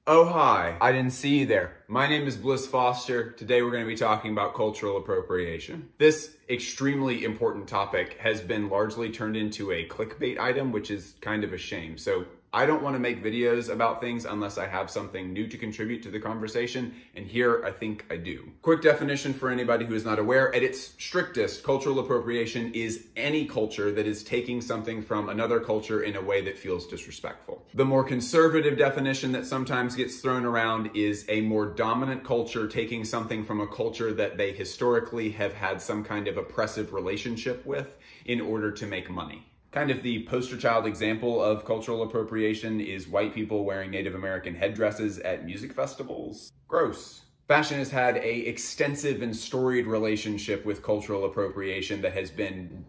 Oh, hi. I didn't see you there. My name is Bliss Foster. Today we're going to be talking about cultural appropriation. This extremely important topic has been largely turned into a clickbait item, which is kind of a shame. So I don't want to make videos about things unless I have something new to contribute to the conversation, and here I think I do. Quick definition for anybody who is not aware: at its strictest, cultural appropriation is any culture that is taking something from another culture in a way that feels disrespectful. The more conservative definition that sometimes gets thrown around is a more dominant culture taking something from a culture that they historically have had some kind of oppressive relationship with in order to make money. Kind of the poster child example of cultural appropriation is white people wearing Native American headdresses at music festivals. Gross. Fashion has had an extensive and storied relationship with cultural appropriation that has been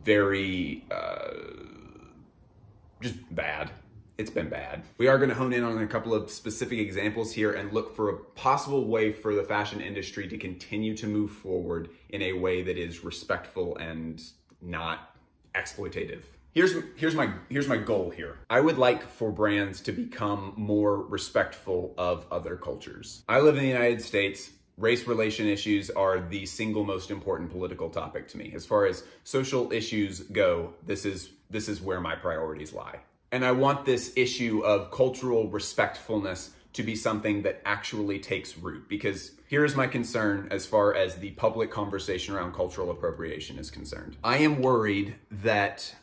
very, just bad. It's been bad. We are going to hone in on a couple of specific examples here and look for a possible way for the fashion industry to continue to move forward in a way that is respectful and not exploitative. Here's my goal here. I would like for brands to become more respectful of other cultures. I live in the United States. Race relation issues are the single most important political topic to me. As far as social issues go, this is where my priorities lie. And I want this issue of cultural respectfulness to be something that actually takes root, because here's my concern as far as the public conversation around cultural appropriation is concerned. I am worried that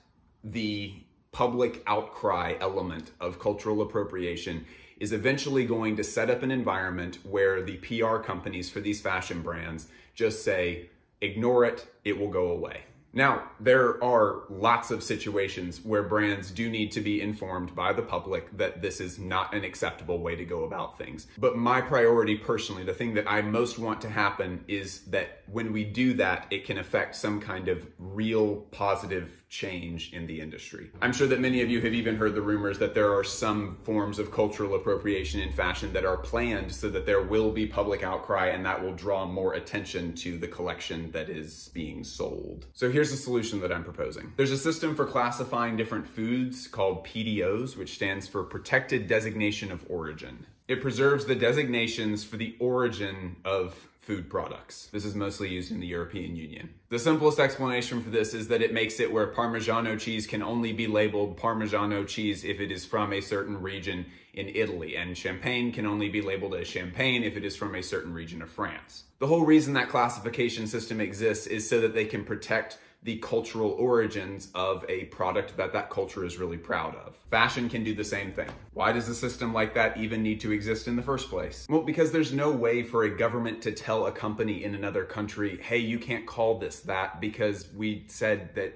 the public outcry element of cultural appropriation is eventually going to set up an environment where the PR companies for these fashion brands just say, ignore it, it will go away. Now, there are lots of situations where brands do need to be informed by the public that this is not an acceptable way to go about things. But my priority personally, the thing that I most want to happen, is that when we do that, it can affect some kind of real positive change in the industry. I'm sure that many of you have even heard the rumors that there are some forms of cultural appropriation in fashion that are planned so that there will be public outcry and that will draw more attention to the collection that is being sold. So here's the solution that I'm proposing. There's a system for classifying different foods called PDOs, which stands for Protected Designation of Origin. It preserves the designations for the origin of food products. This is mostly used in the European Union. The simplest explanation for this is that it makes it where Parmigiano cheese can only be labeled Parmigiano cheese if it is from a certain region in Italy, and champagne can only be labeled as champagne if it is from a certain region of France. The whole reason that classification system exists is so that they can protect the cultural origins of a product that that culture is really proud of. Fashion can do the same thing. Why does a system like that even need to exist in the first place? Well, because there's no way for a government to tell a company in another country, hey, you can't call this that because we said that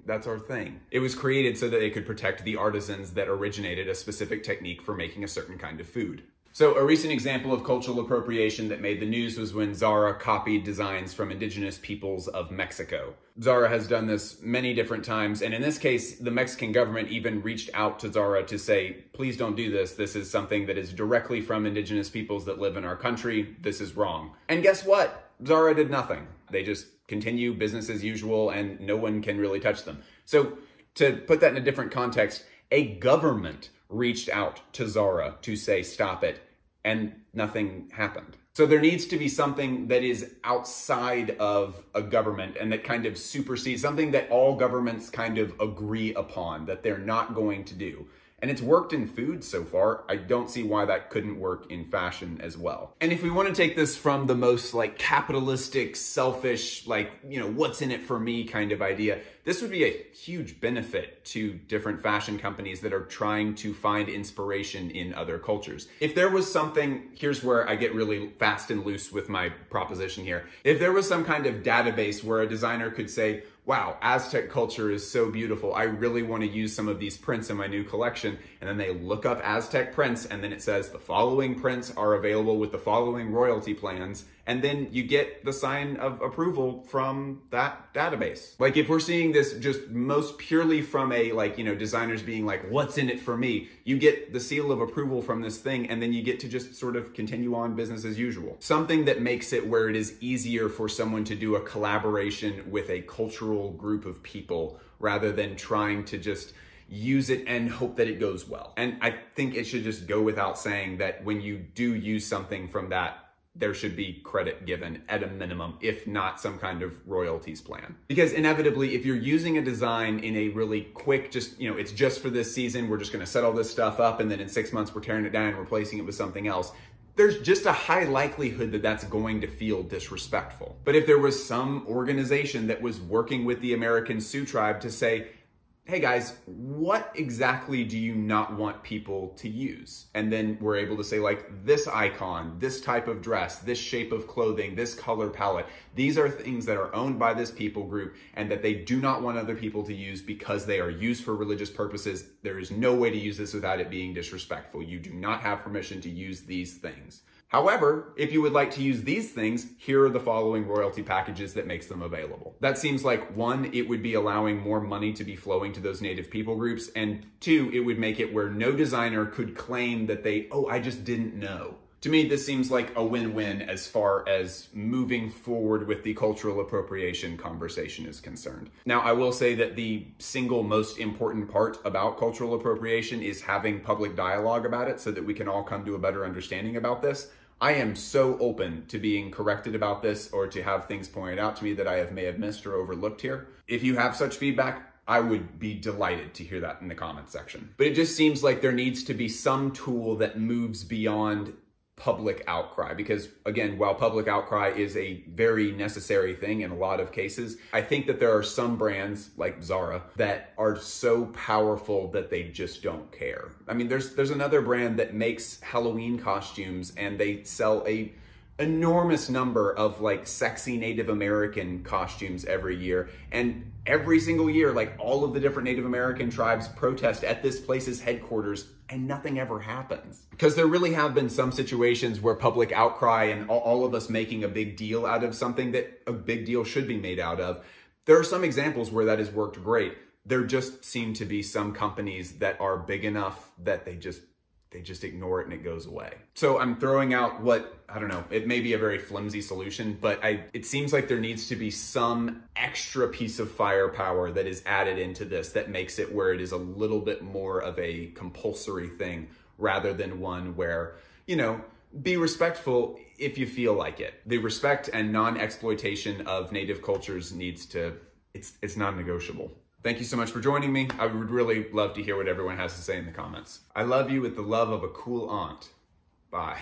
that's our thing. It was created so that they could protect the artisans that originated a specific technique for making a certain kind of food. So a recent example of cultural appropriation that made the news was when Zara copied designs from indigenous peoples of Mexico. Zara has done this many different times, and in this case, the Mexican government even reached out to Zara to say, please don't do this. This is something that is directly from indigenous peoples that live in our country. This is wrong. And guess what? Zara did nothing. They just continue business as usual, and no one can really touch them. So to put that in a different context, a government reached out to Zara to say, stop it, and nothing happened. So there needs to be something that is outside of a government and that kind of supersedes, something that all governments kind of agree upon that they're not going to do. And it's worked in food so far. I don't see why that couldn't work in fashion as well. And if we want to take this from the most like capitalistic, selfish, like, what's in it for me kind of idea, this would be a huge benefit to different fashion companies that are trying to find inspiration in other cultures. If there was something, here's where I get really fast and loose with my proposition here. If there was some kind of database where a designer could say, wow, Aztec culture is so beautiful. I really want to use some of these prints in my new collection. And then they look up Aztec prints, and then it says the following prints are available with the following royalty plans. And then you get the sign of approval from that database. Like if we're seeing this just most purely from a designers being like, what's in it for me? You get the seal of approval from this thing, and then you get to just sort of continue on business as usual. Something that makes it where it is easier for someone to do a collaboration with a cultural group of people rather than trying to just use it and hope that it goes well. And I think it should just go without saying that when you do use something from that, there should be credit given at a minimum, if not some kind of royalties plan. Because inevitably, if you're using a design in a really quick, just, it's just for this season, we're just gonna set all this stuff up, and then in 6 months, we're tearing it down and replacing it with something else, there's just a high likelihood that that's going to feel disrespectful. But if there was some organization that was working with the American Sioux tribe to say, hey guys, what exactly do you not want people to use? And then we're able to say, like, this icon, this type of dress, this shape of clothing, this color palette, these are things that are owned by this people group and that they do not want other people to use because they are used for religious purposes. There is no way to use this without it being disrespectful. You do not have permission to use these things. However, if you would like to use these things, here are the following royalty packages that makes them available. That seems like, one, it would be allowing more money to be flowing to those native people groups, and two, it would make it where no designer could claim that I just didn't know. To me, this seems like a win-win as far as moving forward with the cultural appropriation conversation is concerned. Now, I will say that the single most important part about cultural appropriation is having public dialogue about it so that we can all come to a better understanding about this. I am so open to being corrected about this or to have things pointed out to me that I may have missed or overlooked here. If you have such feedback, I would be delighted to hear that in the comment section. But it just seems like there needs to be some tool that moves beyond public outcry, because again, while public outcry is a very necessary thing in a lot of cases, I think that there are some brands like Zara that are so powerful that they just don't care. I mean, there's another brand that makes Halloween costumes and they sell a enormous number of like sexy Native American costumes every year. And every single year, like all of the different Native American tribes protest at this place's headquarters and nothing ever happens. Because there really have been some situations where public outcry and all of us making a big deal out of something that a big deal should be made out of. There are some examples where that has worked great. There just seem to be some companies that are big enough that they just ignore it and it goes away. So I'm throwing out what, I don't know, it may be a very flimsy solution, but it seems like there needs to be some extra piece of firepower that is added into this that makes it where it is a little bit more of a compulsory thing rather than one where, be respectful if you feel like it. The respect and non-exploitation of Native cultures it's non-negotiable. Thank you so much for joining me. I would really love to hear what everyone has to say in the comments. I love you with the love of a cool aunt. Bye.